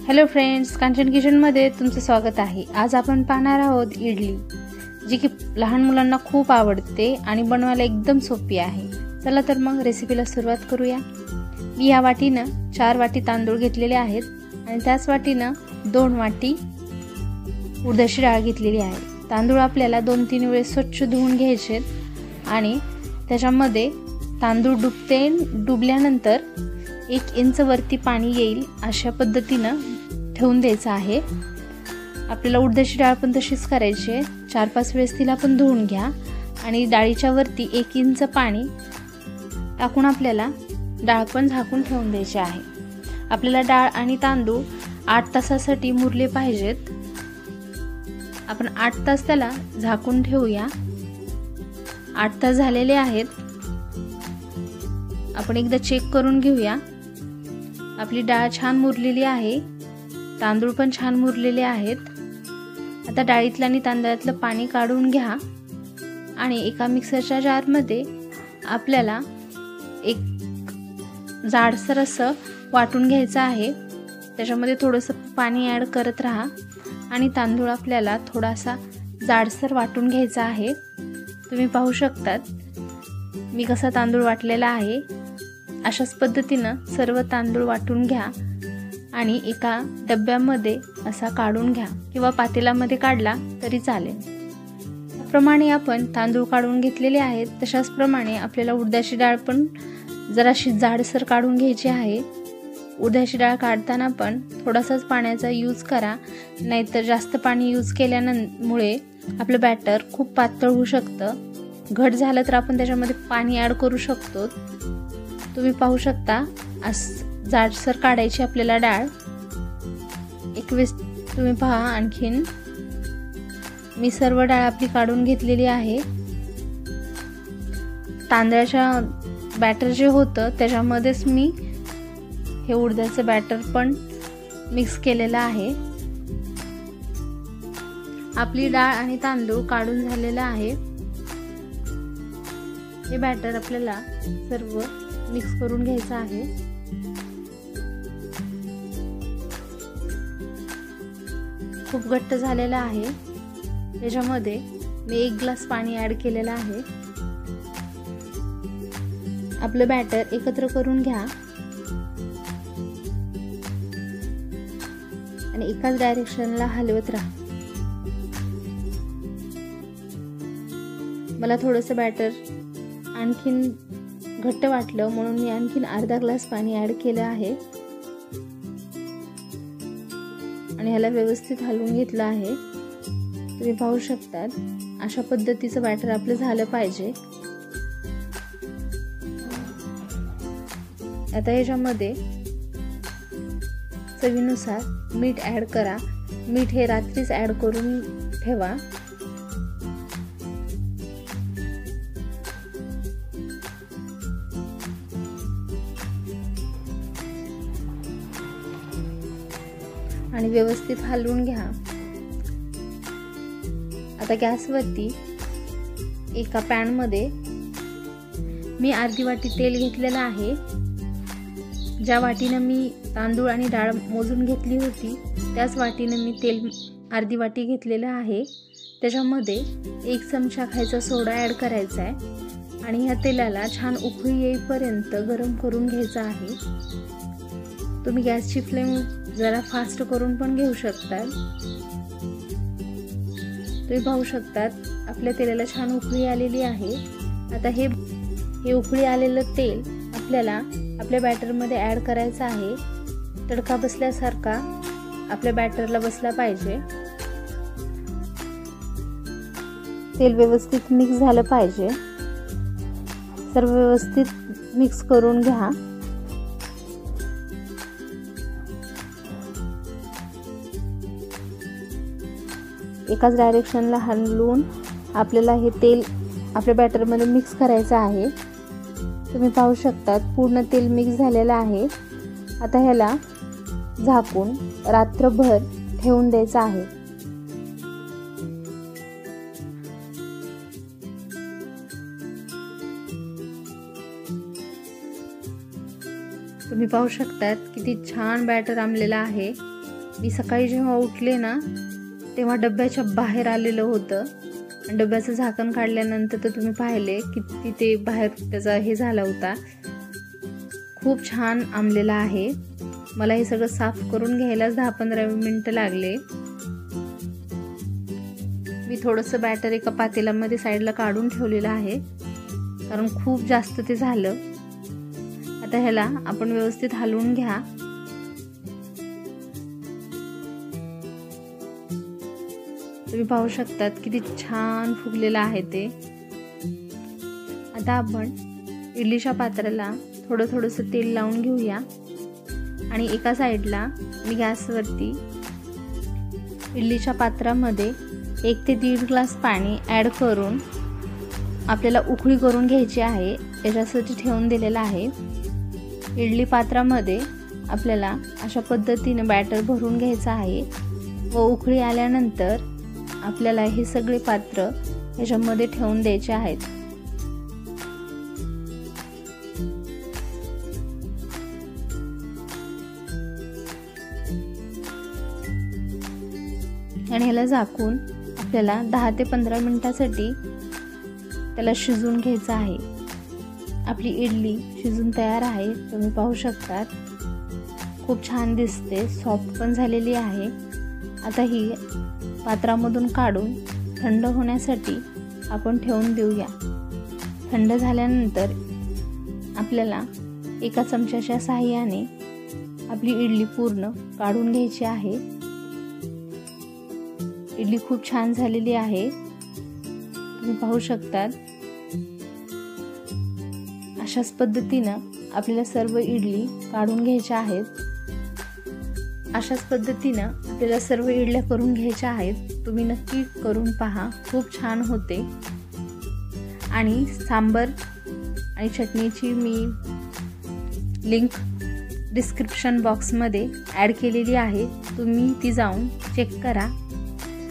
Hello friends, Kanchan किचनमध्ये तुमचं स्वागत आहे। आज आपण पाहणार आहोत इडली, जी की लहान मुलांना खूप आवडते आणि बनवायला एकदम सोपी आहे। चला तर मग रेसिपीला सुरुवात करूया। मी या वाटीनं 4 वाटी तांदूळ घेतलेले आहेत आणि त्याच वाटीनं 2 वाटी उडदाची डाळ घेतलेली आहे। तांदूळ आपल्याला 2-3 वेळेस स्वच्छ धुवून घ्यायचे आणि त्याच्यामध्ये तांदूळ डुबल्यानंतर 1 इंच वरती पाणी येईल अशा पद्धतीनं ठेवून द्यायचं आहे। आपल्याला उडदाची डाळ पण तशीच करायची आहे। 4-5 वेळेस तिला पण धुवून घ्या आणि डाळीच्या वरती 1 इंच पाणी टाकून आपल्याला डाळ पण झाकून ठेवून द्यायची आहे। आपल्याला डाळ आणि तांदूळ 8 तासासाठी मुरले पाहिजेत। आपण 8 तास त्याला झाकून ठेवूया। 8 तास झालेले आहेत। आपण एकदा चेक करून घेऊया। आपली डाळ छान मुरलेली आहे, तांदूळ पण छान मुरलेले आहेत। आता डाळीतलं आणि तांदळातलं पाणी काढून घ्या आणि एका मिक्सरच्या जारमध्ये आपल्याला एक जाडसर असं वाटून घ्यायचं आहे। त्याच्यामध्ये थोडंसं पाणी ॲड करत राहा आणि तांदूळ आपल्याला थोडासा जाडसर वाटून घ्यायचा आहे। तुम्ही पाहू शकतात मी कसा तांदूळ वाटलेला आहे। अशाच पद्धतीनं सर्व तांदूळ वाटून घ्या आणि एका डब्यामध्ये असा काढून घ्या किंवा पातेल्यामध्ये काढला तरी चालेल। त्याप्रमाणे आपण तांदूळ काढून घेतलेले आहेत, तशाच प्रमाणे आपल्याला उडदाची डाळ पण जराशी जाडसर काढून घ्यायची आहे। उडदाची डाळ काढताना पण थोडासाच पाण्याचा यूज करा, नाहीतर जास्त पाणी यूज केल्यामुळे आपलं बॅटर खूप पातळ होऊ शकतं। घट झालं तर आपण त्याच्यामध्ये पाणी ॲड करू शकतो। तुम्ही पाहू शकता जाडसर काढायची आपल्याला डाळ। एक वेळेस तुम्ही पहा, आणखीन मी सर्व डाळ आपली काढून घेतलेली आहे। तांदळाच्या बॅटर जे होतं त्याच्यामध्येच मी हे उडदाचं बॅटर पण मिक्स केलेलं आहे। आपली डाळ आणि तांदूळ काढून झालेला आहे। हे बॅटर आपल्याला सर्व मिक्स करून घ्यायचं आहे। खूप घट्ट झालेला आहे। त्याच्यामध्ये मी 1 ग्लास पाणी ॲड केलेलं आहे। आपलं बॅटर एकत्र करून घ्या आणि एकाच डायरेक्शनला हलवत राहा। मला थोडंसं बॅटर आणखीन घट्ट वाटलं म्हणून मी आणखीन अर्धा ग्लास पाणी ॲड केलं आहे आणि ह्याला व्यवस्थित हलवून घेतलं आहे। तुम्ही पाहू शकतात अशा पद्धतीचं बॅटर आपलं झालं पाहिजे। आता ह्याच्यामध्ये चवीनुसार मीठ ॲड करा। मीठ हे रात्रीच ॲड करून ठेवा। आणि व्यवस्थित हलवून घ्या। आता गॅसवरती एका पॅन मध्ये मी अर्धी वाटी तेल घेतलेलं आहे। ज्या वाटीनं मी तांदूळ आणि डाळ मोजून घेतली होती त्याच वाटीनं मी तेल अर्धी वाटी घेतलेलं आहे। त्याच्यामध्ये 1 चमचा खायचा सोडा ॲड करायचा आहे आणि ह्या तेलाला छान उकळी येईपर्यंत गरम करून घ्यायचं आहे। तुम्ही गॅसची फ्लेम जरा फास्ट करून पण घेऊ शकता। तुम्ही पाहू शकतात आपल्या तेलाला छान उकळी आलेली आहे। आता हे उकळी आलेलं तेल आपल्याला आपल्या बॅटरमध्ये ॲड करायचं आहे। तडका बसल्यासारखा आपल्या बॅटरला बसला पाहिजे। तेल व्यवस्थित मिक्स झालं पाहिजे। सर्व व्यवस्थित मिक्स करून घ्या। एकाच डायरेक्शनला हलवून आपल्याला हे तेल आपल्या बॅटरमध्ये मिक्स करायचं आहे। तुम्ही पाहू शकतात पूर्ण तेल मिक्स झालेलं आहे। आता ह्याला झाकून रात्रभर ठेवून द्यायचं आहे। तुम्ही पाहू शकतात किती छान बॅटर आमलेला आहे। मी सकाळी जेव्हा उठले ना तेव्हा डब्याच्या बाहेर आलेलं होतं आणि डब्याचं झाकण काढल्यानंतर तर तुम्ही पाहिले किती ते बाहेर त्याचा हे झाला होता. खूप छान आंबलेला आहे. मला हे सगळं साफ करून घ्यायलाच 10-15 मिनिटं लागले. मी थोडंसं बॅटर एका पातेल्यामध्ये साईडला काढून ठेवलेलं आहे कारण खूप जास्त ते झालं. आता ह्याला आपण व्यवस्थित हलवून घ्या. तुम्ही पाहू शकतात किती छान फुगलेलं आहे ते. आता आपण इडलीच्या पात्राला थोडंसं तेल लावून घेऊया आणि एका साईडला मी गॅसवरती इडलीच्या पात्रामध्ये 1 ते 1.5 ग्लास पाणी ॲड करून आपल्याला उकळी करून घ्यायची आहे याच्यासाठी ठेवून दिलेलं आहे. इडली पात्रामध्ये आपल्याला अशा पद्धतीने बॅटर भरून घ्यायचं आहे व उकळी आल्यानंतर आपल्याला हे सगळे पात्र याच्यामध्ये ठेवून द्यायचे आहेत. आणि ह्याला झाकून आपल्याला 10 ते 15 मिनिटासाठी त्याला शिजवून घ्यायचं आहे. आपली इडली शिजून तयार आहे. तुम्ही पाहू शकतात खूप छान दिसते, सॉफ्ट पण झालेली आहे. आता ही पात्रामधून काढून थंड होण्यासाठी आपण ठेवून देऊया. थंड झाल्यानंतर आपल्याला एका चमच्याच्या साहाय्याने आपली इडली पूर्ण काढून घ्यायची आहे. इडली खूप छान झालेली आहे. तुम्ही पाहू शकतात अशाच पद्धतीनं आपल्याला सर्व इडली काढून घ्यायच्या आहेत. अशाच पद्धतीनं आपल्याला सर्व इडल्या करून घ्यायच्या आहेत. तुम्ही नक्की करून पहा, खूप छान होते. आणि सांबर आणि चटणीची मी लिंक डिस्क्रिप्शन बॉक्समध्ये ॲड केलेली आहे. तुम्ही ती जाऊन चेक करा.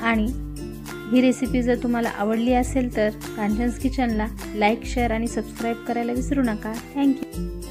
आणि ही रेसिपी जर तुम्हाला आवडली असेल तर कांचन्स किचनला लाईक, शेअर आणि सबस्क्राईब करायला विसरू नका. थँक्यू.